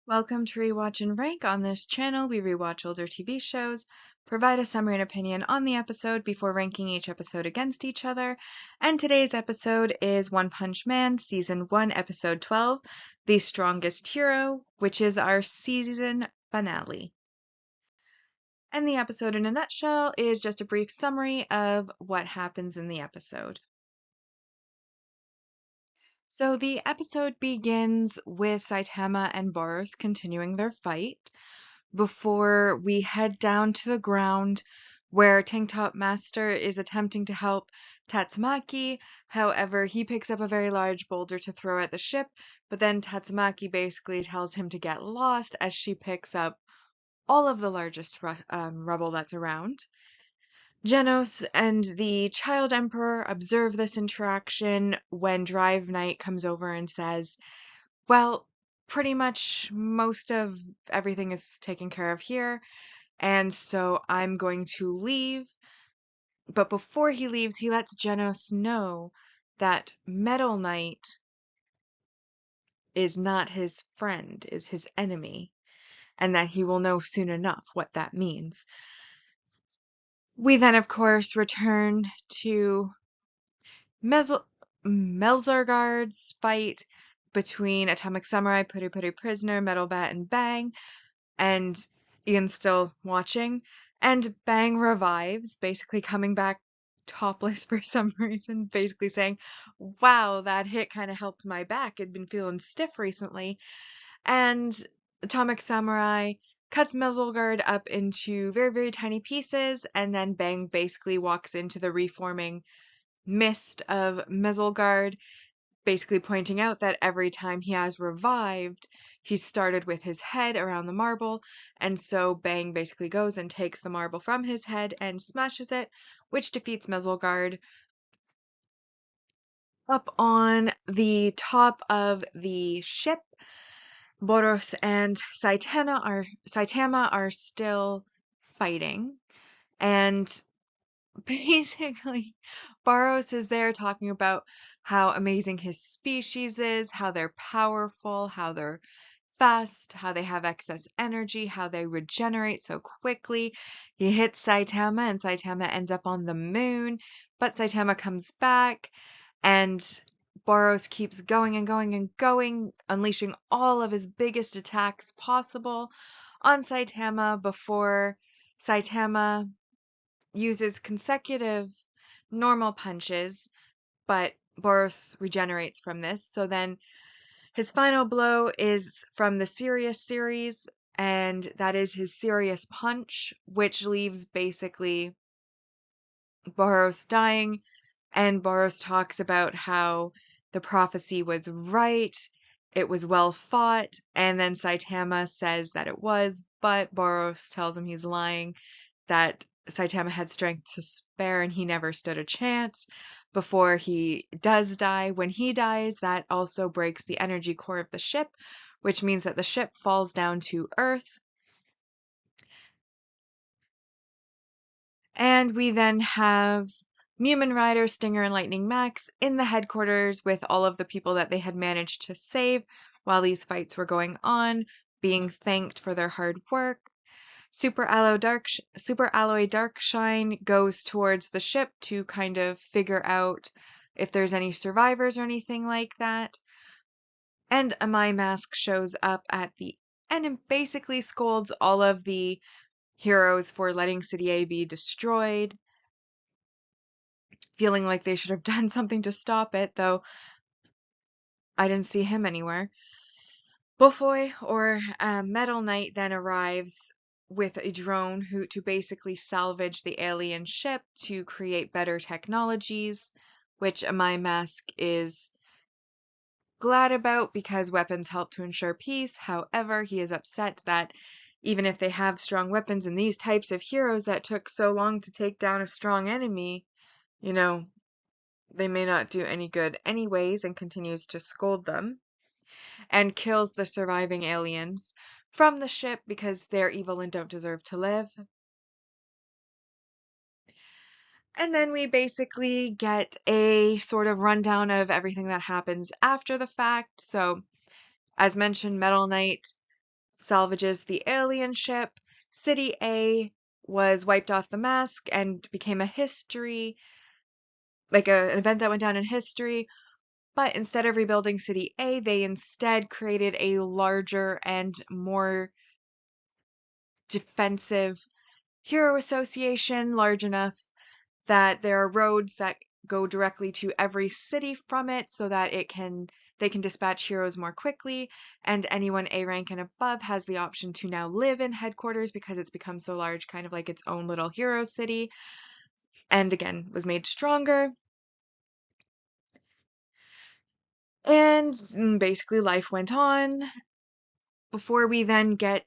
Welcome to Rewatch and Rank. On this channel, we rewatch older TV shows, provide a summary and opinion on the episode before ranking each episode against each other. And today's episode is One Punch Man, Season 1, Episode 12, The Strongest Hero, which is our season finale. And the episode in a nutshell is just a brief summary of what happens in the episode. So the episode begins with Saitama and Boros continuing their fight before we head down to the ground where Tank Top Master is attempting to help Tatsumaki. However, he picks up a very large boulder to throw at the ship, but then Tatsumaki basically tells him to get lost as she picks up all of the largest rubble that's around. Genos and the Child Emperor observe this interaction when Drive Knight comes over and says, well, pretty much most of everything is taken care of here, and so I'm going to leave. But before he leaves, he lets Genos know that Metal Knight is not his friend, is his enemy, and that he will know soon enough what that means. We then, of course, return to Melzargard's fight between Atomic Samurai, Puri Puri Prisoner, Metal Bat, and Bang, and Ian's still watching, and Bang revives, basically coming back topless for some reason, basically saying, wow, that hit kind of helped my back. I'd been feeling stiff recently. And Atomic Samurai cuts Melzargard up into very, very tiny pieces, and then Bang basically walks into the reforming mist of Melzargard, basically pointing out that every time he has revived, he started with his head around the marble, and so Bang basically goes and takes the marble from his head and smashes it, which defeats Melzargard. Up on the top of the ship, Boros and Saitama are still fighting, and basically, Boros is there talking about how amazing his species is, how they're powerful, how they're fast, how they have excess energy, how they regenerate so quickly. He hits Saitama and Saitama ends up on the moon, but Saitama comes back and Boros keeps going and going and going, unleashing all of his biggest attacks possible on Saitama before Saitama uses consecutive normal punches, but Boros regenerates from this. So then his final blow is from the Serious series, and that is his Serious Punch, which leaves basically Boros dying. And Boros talks about how the prophecy was right, it was well fought, and then Saitama says that it was, but Boros tells him he's lying, that Saitama had strength to spare and he never stood a chance before he does die. When he dies, that also breaks the energy core of the ship, which means that the ship falls down to Earth. And we then have Mumin Rider, Stinger, and Lightning Max in the headquarters with all of the people that they had managed to save while these fights were going on, being thanked for their hard work. Super Alloy Darkshine goes towards the ship to kind of figure out if there's any survivors or anything like that. And a My Mask shows up at the end and basically scolds all of the heroes for letting City A be destroyed, feeling like they should have done something to stop it, though I didn't see him anywhere. Bufoy, or Metal Knight, then arrives with a drone to basically salvage the alien ship to create better technologies, which My Mask is glad about because weapons help to ensure peace. However, he is upset that even if they have strong weapons and these types of heroes that took so long to take down a strong enemy, you know, they may not do any good anyways, and continues to scold them and kills the surviving aliens from the ship because they're evil and don't deserve to live. And then we basically get a sort of rundown of everything that happens after the fact. So, as mentioned, Metal Knight salvages the alien ship. City A was wiped off the mask and became a history, like an event that went down in history. But instead of rebuilding City A, they instead created a larger and more defensive hero association, large enough that there are roads that go directly to every city from it so that they can dispatch heroes more quickly, and anyone A rank and above has the option to now live in headquarters because it's become so large, kind of like its own little hero city, and again was made stronger. And basically life went on before we then get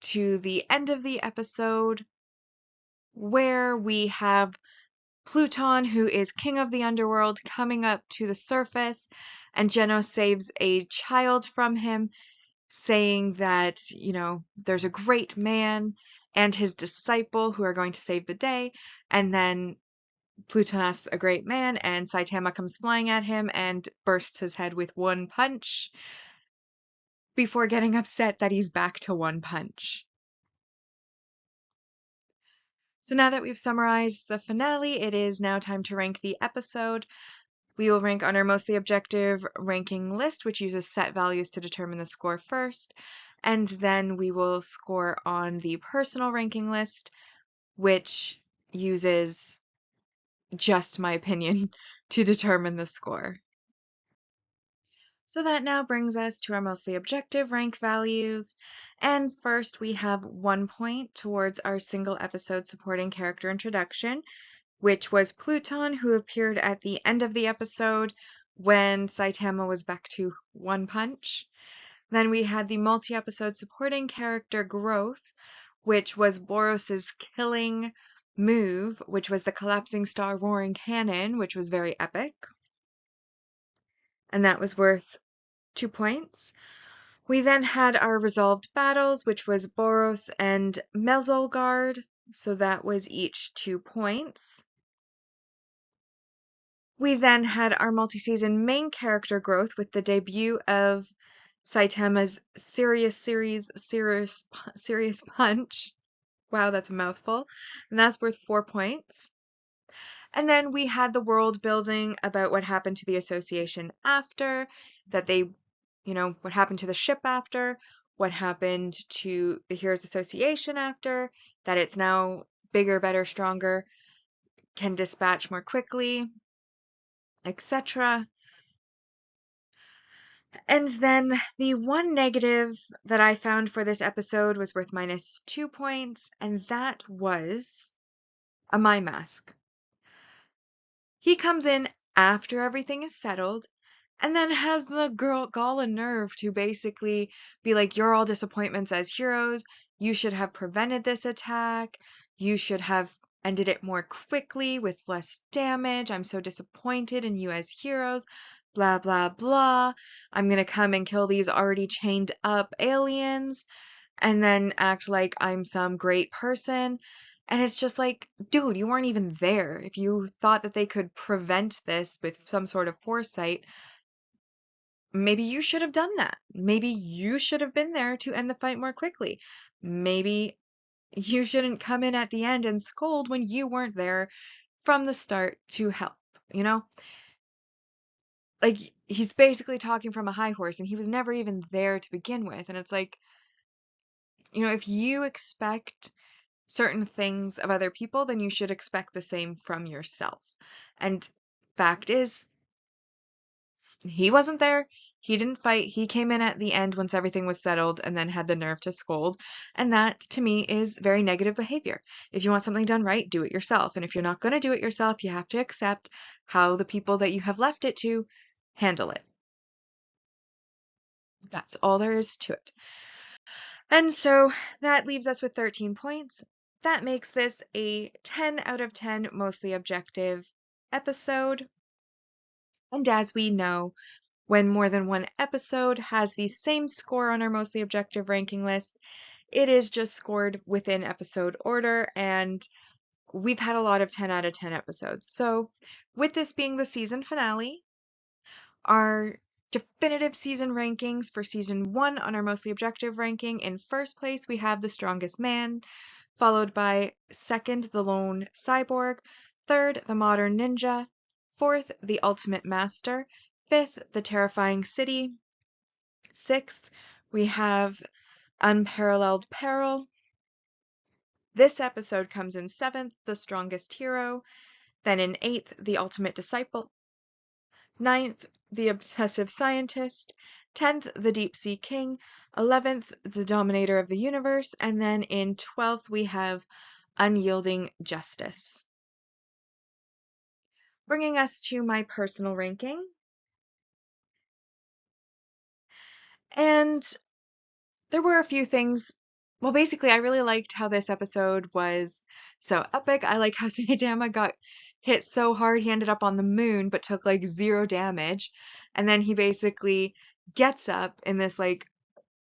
to the end of the episode where we have Pluton, who is king of the underworld, coming up to the surface, and Geno saves a child from him, saying that, there's a great man and his disciple who are going to save the day, and then Pluton asks a great man, and Saitama comes flying at him and bursts his head with one punch before getting upset that he's back to one punch. So now that we've summarized the finale, it is now time to rank the episode. We will rank on our mostly objective ranking list, which uses set values to determine the score first, and then we will score on the personal ranking list, which uses just my opinion to determine the score. So that now brings us to our mostly objective rank values. And first we have 1 point towards our single episode supporting character introduction, which was Pluton, who appeared at the end of the episode when Saitama was back to one punch. Then we had the multi-episode supporting character growth, which was Boros's killing move, which was the collapsing star roaring cannon, which was very epic. And that was worth 2 points. We then had our resolved battles, which was Boros and Mezelgard, so that was each 2 points. We then had our multi-season main character growth with the debut of Saitama's Serious Punch. Wow, that's a mouthful. And that's worth 4 points. And then we had the world building about what happened to the association after, that they, what happened to the ship after, what happened to the Heroes Association after, that it's now bigger, better, stronger, can dispatch more quickly, etc. And then the one negative that I found for this episode was worth minus 2 points, and that was a My Mask. He comes in after everything is settled and then has the gall and nerve to basically be like, you're all disappointments as heroes. You should have prevented this attack. You should have ended it more quickly with less damage. I'm so disappointed in you as heroes. Blah, blah, blah. I'm gonna come and kill these already chained up aliens and then act like I'm some great person. And it's just like, dude, you weren't even there. If you thought that they could prevent this with some sort of foresight, maybe you should have done that. Maybe you should have been there to end the fight more quickly. Maybe you shouldn't come in at the end and scold when you weren't there from the start to help, you know? Like, he's basically talking from a high horse and he was never even there to begin with. And it's like, if you expect certain things of other people, then you should expect the same from yourself. And fact is, he wasn't there. He didn't fight. He came in at the end once everything was settled and then had the nerve to scold. And that, to me, is very negative behavior. If you want something done right, do it yourself. And if you're not going to do it yourself, you have to accept how the people that you have left it to handle it. That's all there is to it. And so that leaves us with 13 points. That makes this a 10 out of 10 mostly objective episode. And as we know, when more than one episode has the same score on our mostly objective ranking list, it is just scored within episode order, and we've had a lot of 10 out of 10 episodes. So with this being the season finale, our definitive season rankings for season 1 on our mostly objective ranking. In first place, we have The Strongest Man, followed by second, The Lone Cyborg, third, The Modern Ninja, fourth, The Ultimate Master, fifth, The Terrifying City, sixth, we have Unparalleled Peril. This episode comes in seventh, The Strongest Hero, then in eighth, The Ultimate Disciple, ninth, The Obsessive Scientist, 10th, The Deep Sea King, 11th, The Dominator of the Universe, and then in 12th we have Unyielding Justice. Bringing us to my personal ranking. And there were a few things. Well, basically, I really liked how this episode was so epic. I like how Saitama got hit so hard he ended up on the moon, but took like 0 damage. And then he basically gets up in this like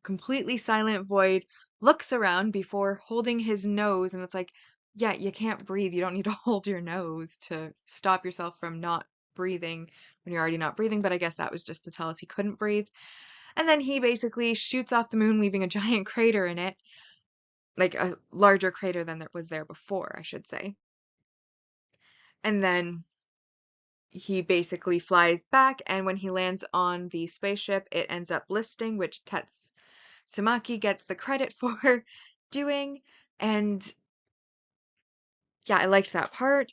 completely silent void, looks around before holding his nose, and it's like, yeah, you can't breathe. You don't need to hold your nose to stop yourself from not breathing when you're already not breathing, but I guess that was just to tell us he couldn't breathe. And then he basically shoots off the moon, leaving a giant crater in it, like a larger crater than that was there before, I should say. And then he basically flies back, and when he lands on the spaceship, it ends up listing, which Tatsumaki gets the credit for doing. And yeah, I liked that part.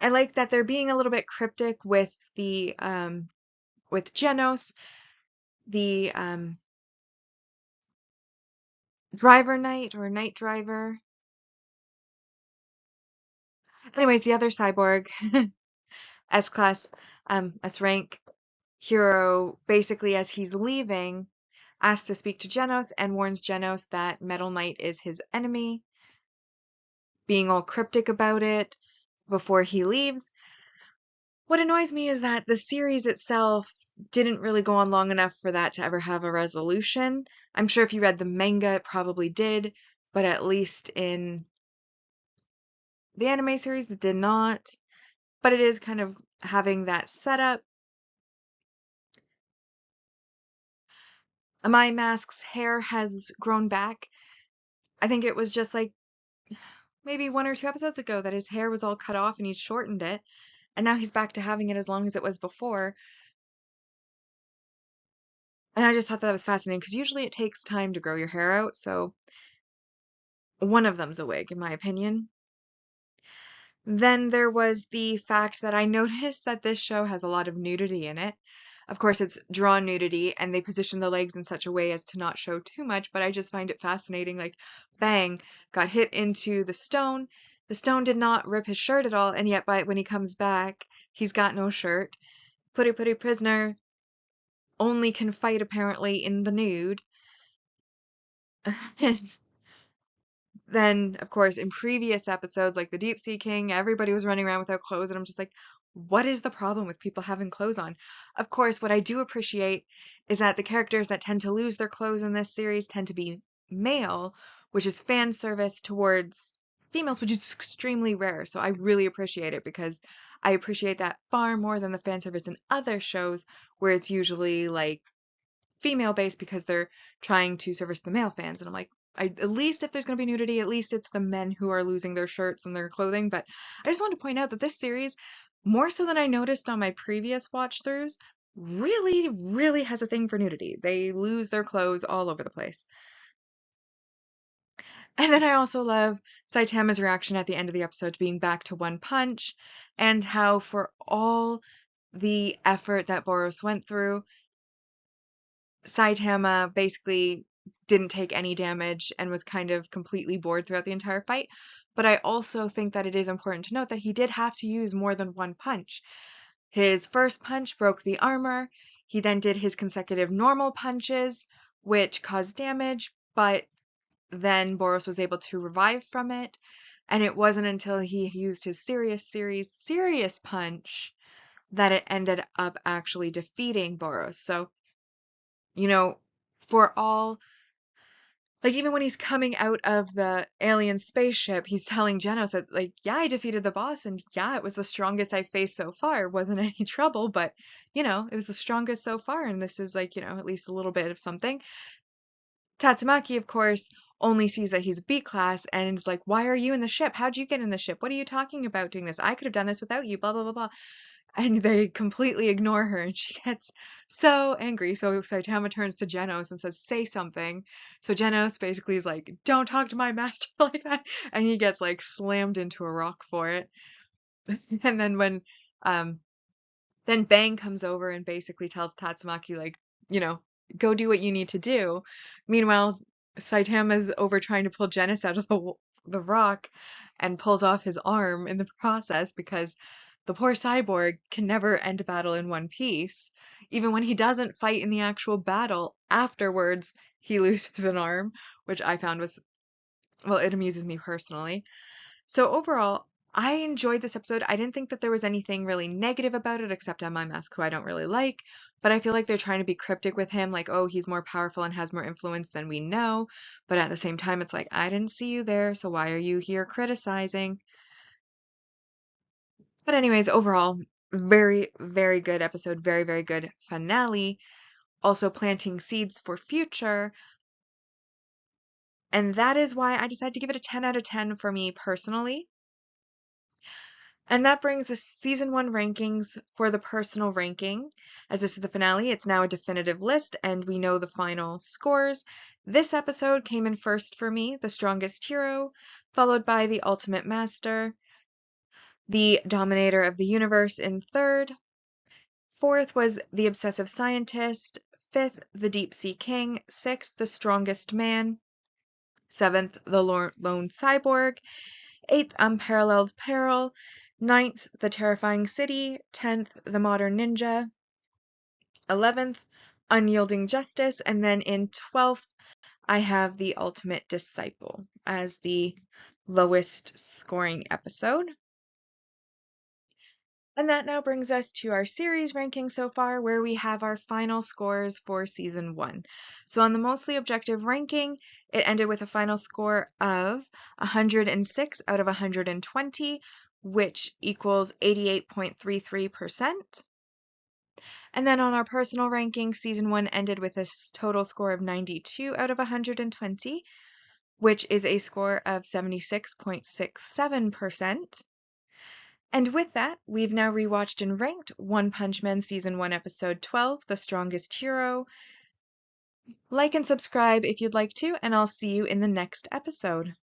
I like that they're being a little bit cryptic with the with Genos, the driver knight or night driver. Anyways, the other cyborg, S class, S rank hero, basically as he's leaving, asks to speak to Genos and warns Genos that Metal Knight is his enemy, being all cryptic about it before he leaves. What annoys me is that the series itself didn't really go on long enough for that to ever have a resolution. I'm sure if you read the manga, it probably did, but at least in the anime series, it did not. But it is kind of having that setup. My Mask's hair has grown back. I think it was just like maybe 1 or 2 episodes ago that his hair was all cut off and he shortened it, and now he's back to having it as long as it was before. And I just thought that was fascinating because usually it takes time to grow your hair out, so one of them's a wig, in my opinion. Then there was the fact that I noticed that this show has a lot of nudity in it. Of course, it's drawn nudity, and they position the legs in such a way as to not show too much, but I just find it fascinating. Like, bang, got hit into the stone. The stone did not rip his shirt at all, and yet when he comes back, he's got no shirt. Puri prisoner only can fight apparently in the nude. Then, of course, in previous episodes, like the Deep Sea King, everybody was running around without clothes, and I'm just like, what is the problem with people having clothes on? Of course, what I do appreciate is that the characters that tend to lose their clothes in this series tend to be male, which is fan service towards females, which is extremely rare. So I really appreciate it because I appreciate that far more than the fan service in other shows where it's usually like female based because they're trying to service the male fans. And I'm like, at least if there's going to be nudity, at least it's the men who are losing their shirts and their clothing. But I just want to point out that this series, more so than I noticed on my previous watch throughs, really, really has a thing for nudity. They lose their clothes all over the place. And then I also love Saitama's reaction at the end of the episode to being back to One Punch, and how for all the effort that Boros went through, Saitama basically didn't take any damage and was kind of completely bored throughout the entire fight. But I also think that it is important to note that he did have to use more than one punch. His first punch broke the armor. He then did his consecutive normal punches, which caused damage, but then Boros was able to revive from it. And it wasn't until he used his serious punch that it ended up actually defeating Boros. So, you know, for all Like, even when he's coming out of the alien spaceship, he's telling Genos that, like, yeah, I defeated the boss, and yeah, it was the strongest I've faced so far. It wasn't any trouble, but, it was the strongest so far, and this is, like, at least a little bit of something. Tatsumaki, of course, only sees that he's B class and is like, why are you in the ship? How'd you get in the ship? What are you talking about doing this? I could have done this without you, blah, blah, blah, blah. And they completely ignore her, and she gets so angry. So Saitama turns to Genos and says, say something. So Genos basically is like, don't talk to my master like that. And he gets like slammed into a rock for it. And then when um then Bang comes over and basically tells Tatsumaki, like, you know, go do what you need to do. Meanwhile, Saitama's over trying to pull Genos out of the rock and pulls off his arm in the process because the poor cyborg can never end a battle in one piece. Even when he doesn't fight in the actual battle, afterwards he loses an arm, which I found was, well, it amuses me personally. So overall, I enjoyed this episode. I didn't think that there was anything really negative about it except on my mask, who I don't really like. But I feel like they're trying to be cryptic with him, like, oh, he's more powerful and has more influence than we know. But at the same time, it's like, I didn't see you there, so why are you here criticizing? But anyways, overall, very, very good episode, very, very good finale. Also planting seeds for future. And that is why I decided to give it a 10 out of 10 for me personally. And that brings the season 1 rankings for the personal ranking. As this is the finale, it's now a definitive list and we know the final scores. This episode came in first for me, the strongest hero, followed by the ultimate master, the dominator of the universe in third. Fourth was the obsessive scientist. Fifth, the deep sea king. Sixth, the strongest man. Seventh, the lone cyborg. Eighth, unparalleled peril. Ninth, the terrifying city. 10th, the modern ninja. 11th, unyielding justice. And then in 12th, I have the ultimate disciple as the lowest scoring episode. And that now brings us to our series ranking so far, where we have our final scores for season 1. So on the mostly objective ranking, it ended with a final score of 106 out of 120, which equals 88.33%. And then on our personal ranking, season 1 ended with a total score of 92 out of 120, which is a score of 76.67%. And with that, we've now rewatched and ranked One Punch Man Season 1, Episode 12, The Strongest Hero. Like and subscribe if you'd like to, and I'll see you in the next episode.